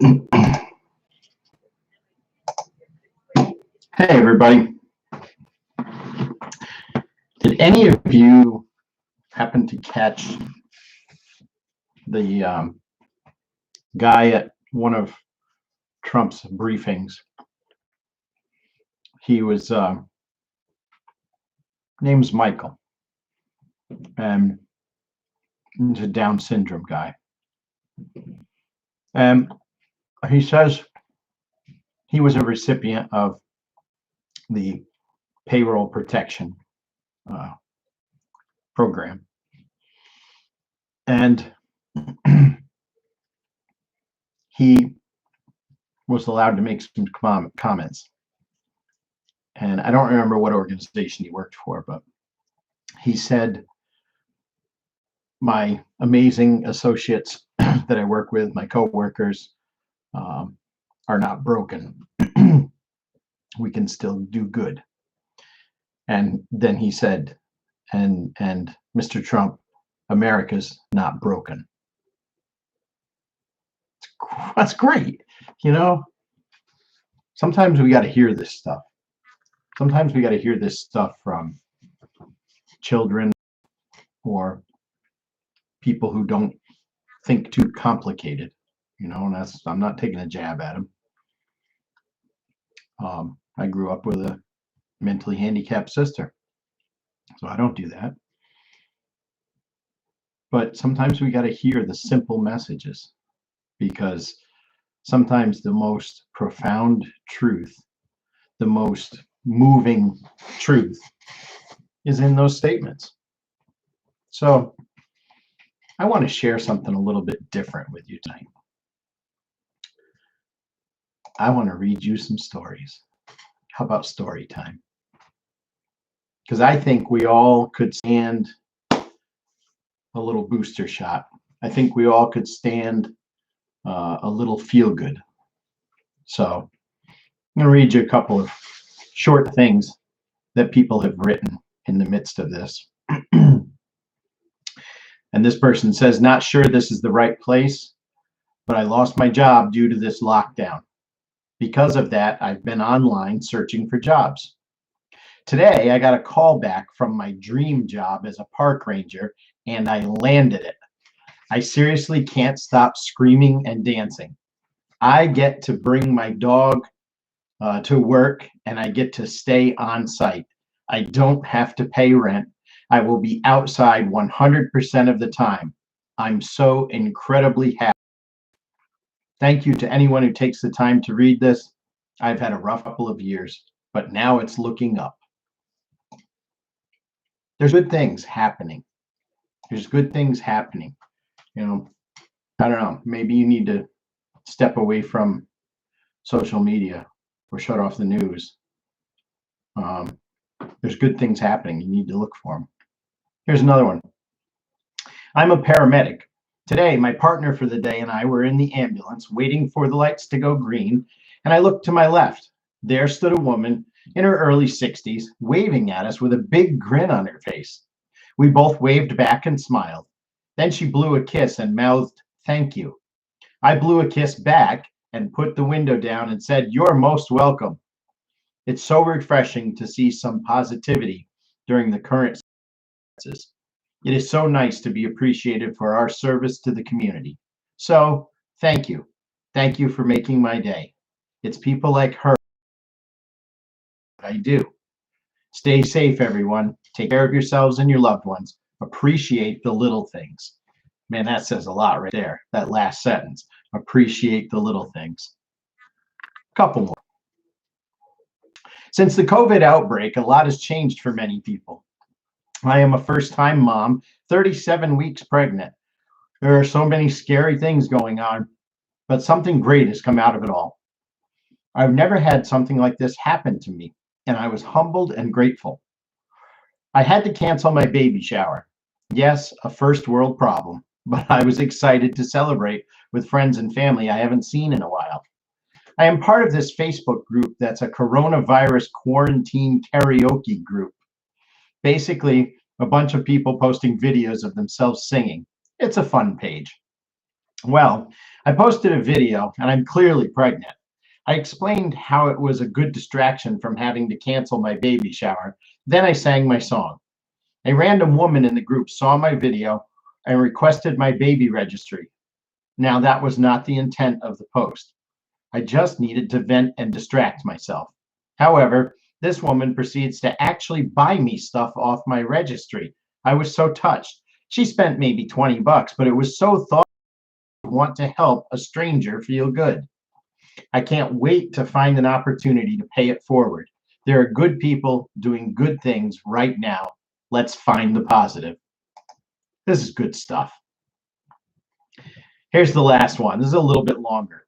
Hey, everybody. Did any of you happen to catch the guy at one of Trump's briefings? He was name's Michael, and he's a Down syndrome guy. And he says he was a recipient of the payroll protection program. And he was allowed to make some comments. And I don't remember what organization he worked for, but he said, my amazing associates that I work with, my coworkers, are not broken. We can still do good. And then he said, and Mr. Trump, America's not broken. That's great. You know, sometimes we got to hear this stuff. Sometimes we got to hear this stuff from children or people who don't think too complicated, you know, and that's, I'm not taking a jab at them. I grew up with a mentally handicapped sister, so I don't do that. But sometimes we got to hear the simple messages, because sometimes the most profound truth, the most moving truth is in those statements. So I want to share something a little bit different with you tonight. I want to read you some stories. How about story time? Because I think we all could stand a little booster shot. I think we all could stand a little feel good. So I'm going to read you a couple of short things that people have written in the midst of this. And this person says, not sure this is the right place, but I lost my job due to this lockdown. Because of that, I've been online searching for jobs. Today, I got a call back from my dream job as a park ranger, and I landed it. I seriously can't stop screaming and dancing. I get to bring my dog to work, and I get to stay on site. I don't have to pay rent. I will be outside 100% of the time. I'm so incredibly happy. Thank you to anyone who takes the time to read this. I've had a rough couple of years, but now it's looking up. There's good things happening. There's good things happening. You know, I don't know, maybe you need to step away from social media or shut off the news. There's good things happening. You need to look for them. Here's another one. I'm a paramedic. Today, my partner for the day and I were in the ambulance waiting for the lights to go green, and I looked to my left. There stood a woman in her early 60s waving at us with a big grin on her face. We both waved back and smiled. Then she blew a kiss and mouthed, "Thank you." I blew a kiss back and put the window down and said, "You're most welcome." It's so refreshing to see some positivity during the current circumstances. It is so nice to be appreciated for our service to the community. So, thank you. Thank you for making my day. It's people like her I do. Stay safe, everyone. Take care of yourselves and your loved ones. Appreciate the little things. Man, that says a lot right there. That last sentence. Appreciate the little things. Couple more. Since the COVID outbreak, a lot has changed for many people. I am a first-time mom, 37 weeks pregnant. There are so many scary things going on, but something great has come out of it all. I've never had something like this happen to me, and I was humbled and grateful. I had to cancel my baby shower. Yes, a first world problem, but I was excited to celebrate with friends and family I haven't seen in a while. I am part of this Facebook group that's a coronavirus quarantine karaoke group. Basically, a bunch of people posting videos of themselves singing. It's a fun page. Well, I posted a video and I'm clearly pregnant. I explained how it was a good distraction from having to cancel my baby shower. Then I sang my song. A random woman in the group saw my video and requested my baby registry. Now, that was not the intent of the post. I just needed to vent and distract myself. However, this woman proceeds to actually buy me stuff off my registry. I was so touched. She spent maybe 20 bucks, but it was so thoughtful to want to help a stranger feel good. I can't wait to find an opportunity to pay it forward. There are good people doing good things right now. Let's find the positive. This is good stuff. Here's the last one. This is a little bit longer.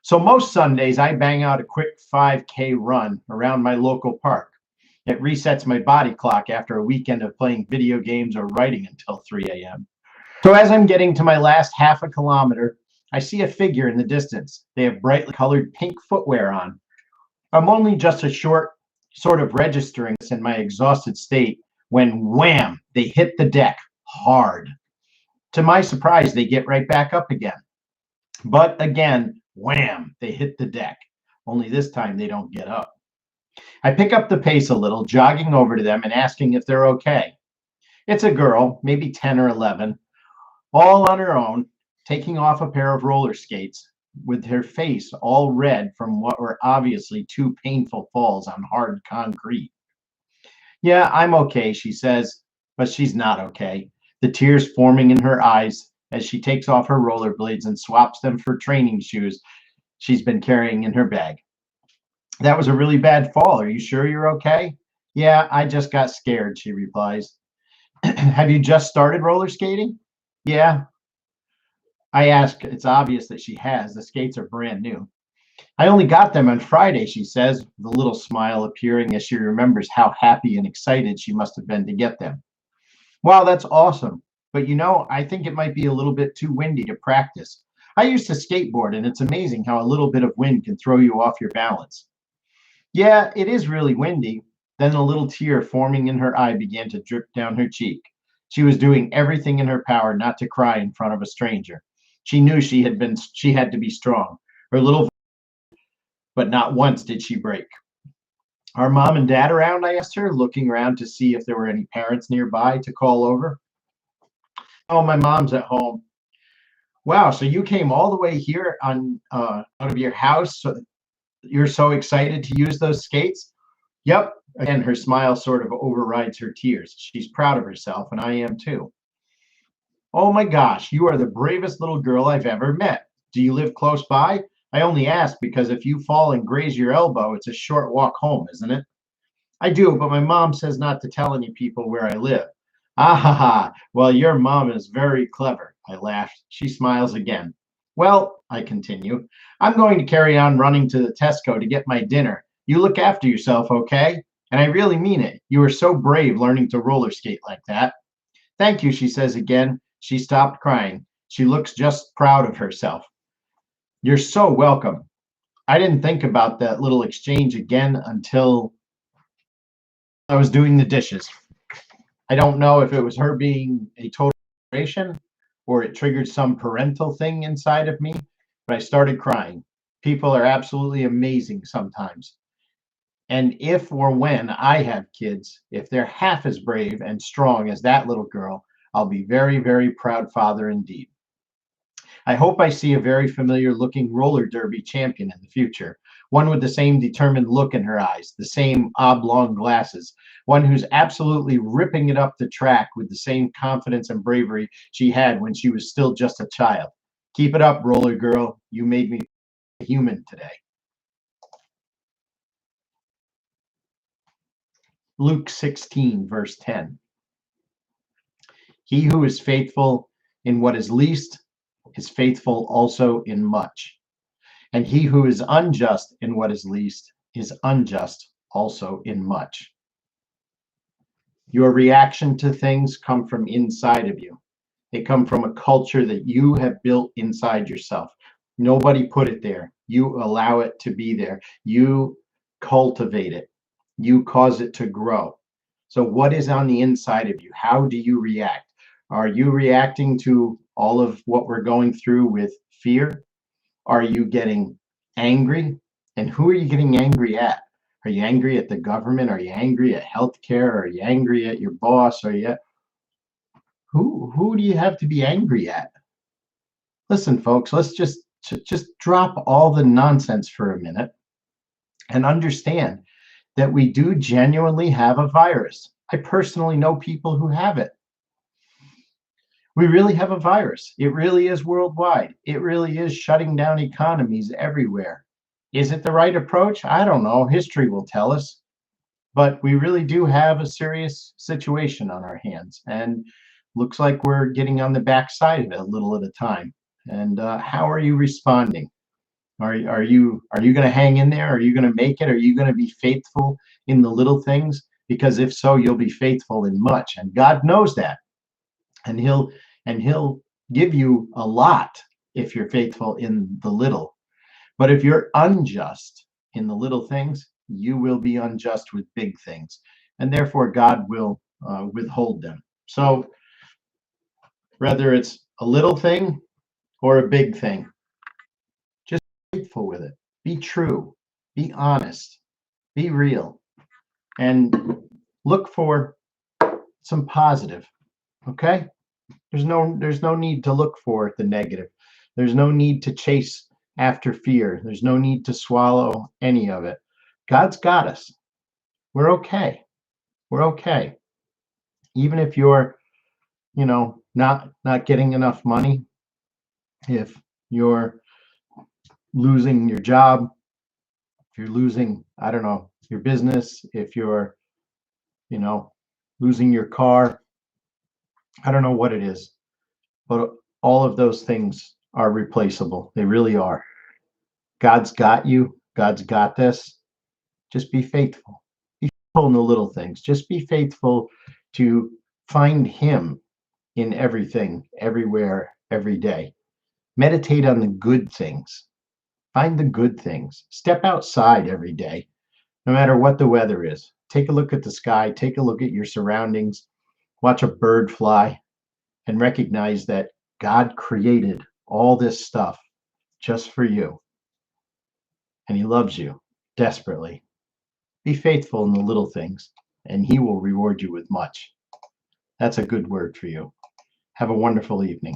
So most Sundays, I bang out a quick 5K run around my local park. It resets my body clock after a weekend of playing video games or writing until 3 a.m. So as I'm getting to my last half a kilometer, I see a figure in the distance. They have brightly colored pink footwear on. I'm only just a short sort of registering this in my exhausted state when wham, they hit the deck hard. To my surprise, they get right back up again. But again, wham, they hit the deck. Only this time they don't get up. I pick up the pace a little, jogging over to them and asking if they're okay. It's a girl, maybe 10 or 11, all on her own, taking off a pair of roller skates with her face all red from what were obviously two painful falls on hard concrete. Yeah, I'm okay, she says, but she's not okay. The tears forming in her eyes as she takes off her rollerblades and swaps them for training shoes she's been carrying in her bag. That was a really bad fall. Are you sure you're okay? Yeah, I just got scared, she replies. Have you just started roller skating? Yeah. I ask, it's obvious that she has. The skates are brand new. I only got them on Friday, she says, with a little smile appearing as she remembers how happy and excited she must have been to get them. Wow, that's awesome. But I think it might be a little bit too windy to practice. I used to skateboard, and it's amazing how a little bit of wind can throw you off your balance. Yeah, it is really windy. Then a little tear forming in her eye began to drip down her cheek. She was doing everything in her power not to cry in front of a stranger. She knew she had to be strong. Her little, but not once did she break. Are mom and dad around? I asked her, looking around to see if there were any parents nearby to call over. Oh, my mom's at home. Wow, so you came all the way here out of your house. So you're so excited to use those skates? Yep. Again, her smile sort of overrides her tears. She's proud of herself, and I am too. Oh my gosh, you are the bravest little girl I've ever met. Do you live close by? I only ask because if you fall and graze your elbow, it's a short walk home, isn't it? I do, but my mom says not to tell any people where I live. Ah ha ha. Well, your mom is very clever. I laughed. She smiles again. Well, I continue, I'm going to carry on running to the Tesco to get my dinner. You look after yourself, okay? And I really mean it. You are so brave learning to roller skate like that. Thank you, she says again. She stopped crying. She looks just proud of herself. You're so welcome. I didn't think about that little exchange again until I was doing the dishes. I don't know if it was her being a total inspiration or it triggered some parental thing inside of me, but I started crying. People are absolutely amazing sometimes. And if or when I have kids, if they're half as brave and strong as that little girl, I'll be very, very proud father indeed. I hope I see a very familiar looking roller derby champion in the future, one with the same determined look in her eyes, the same oblong glasses, one who's absolutely ripping it up the track with the same confidence and bravery she had when she was still just a child. Keep it up, roller girl. You made me human today. Luke 16, verse 10. He who is faithful in what is least is faithful also in much. And he who is unjust in what is least is unjust also in much. Your reaction to things come from inside of you. They come from a culture that you have built inside yourself. Nobody put it there. You allow it to be there. You cultivate it. You cause it to grow. So what is on the inside of you? How do you react? Are you reacting to all of what we're going through with fear? Are you getting angry? And who are you getting angry at? Are you angry at the government? Are you angry at healthcare? Are you angry at your boss? Are you who do you have to be angry at? Listen, folks, let's just drop all the nonsense for a minute and understand that we do genuinely have a virus. I personally know people who have it. We really have a virus. It really is worldwide. It really is shutting down economies everywhere. Is it the right approach? I don't know. History will tell us. But we really do have a serious situation on our hands. And looks like we're getting on the backside of it a little at a time. And how are you responding? Are you going to hang in there? Are you going to make it? Are you going to be faithful in the little things? Because if so, you'll be faithful in much. And God knows that. And he'll give you a lot if you're faithful in the little. But if you're unjust in the little things, you will be unjust with big things. And therefore God will withhold them. So whether it's a little thing or a big thing, just be faithful with it. Be true. Be honest. Be real. And look for some positive. Okay? There's no need to look for the negative. There's no need to chase after fear. There's no need to swallow any of it. God's got us. We're okay. We're okay. Even if you're, not getting enough money, if you're losing your job, if you're losing, I don't know, your business, if you're, you know, losing your car, I don't know what it is, but all of those things are replaceable. They really are. God's got you. God's got this. Just be faithful. Be faithful in the little things. Just be faithful to find Him in everything, everywhere, every day. Meditate on the good things. Find the good things. Step outside every day, no matter what the weather is. Take a look at the sky. Take a look at your surroundings. Watch a bird fly and recognize that God created all this stuff just for you. And He loves you desperately. Be faithful in the little things, and He will reward you with much. That's a good word for you. Have a wonderful evening.